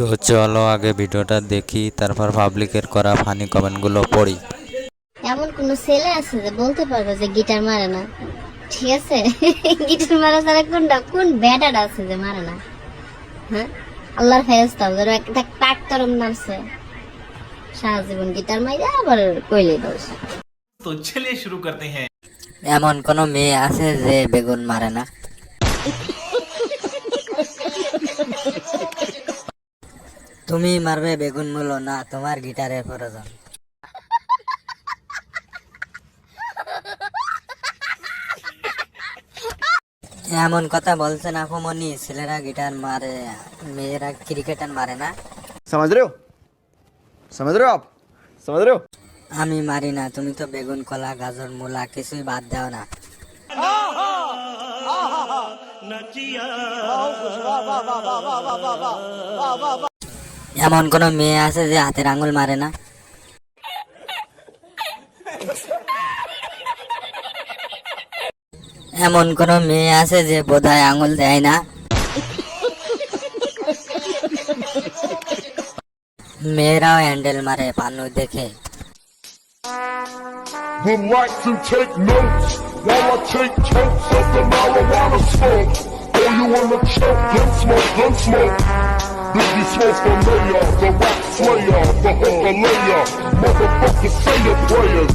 তো চলো আগে ভিডিওটা দেখি, তারপর পাবলিকের করা ফানি কমেন্টগুলো পড়ি। এমন কোন ছেলে আছে যে বলতে পারবে যে গিটার মারে না? ঠিক আছে, গিটার মারা ছাড়া কোন ব্যাটাটা আছে যে মারে না? হ্যাঁ, আল্লাহর ফেরেশতা ধরো একটা ট্রাক্টরম নামছে, সারা জীবন গিটার মাইরা আবার কইলে দোষ। तो चलिए शुरू करते हैं। এমন কোন মেয়ে আছে যে বেগুন মারে না? তুমি মারবে বেগুন মূলো না, তোমার গিটারের প্রয়োজন। এমন কথা বলছে না কমনি, ছেলেরা গিটার মারে, মেয়েরা ক্রিকেটার মারে না। समझ रहे हो आप समझ रहे हो। আমি মারি না, তুমি তো বেগুন, কলা, গাজর, মূলা কিছুই বাদ দাও না। এমন কোন মেয়ে আছে যে হাতের আঙ্গুল মারে না? এমন কোন মেয়ে আছে যে বোধায় আঙ্গুল দেয় না? মেয়েরাও হ্যান্ডেল মারে পানু দেখে। Relax and take notes while I take totes of the marijuana smoke. Oh, you wanna choke? Gun smoke. Biggie Smoke the mayor, the rap slayer, the hooker layer. Motherfucker, say your prayers.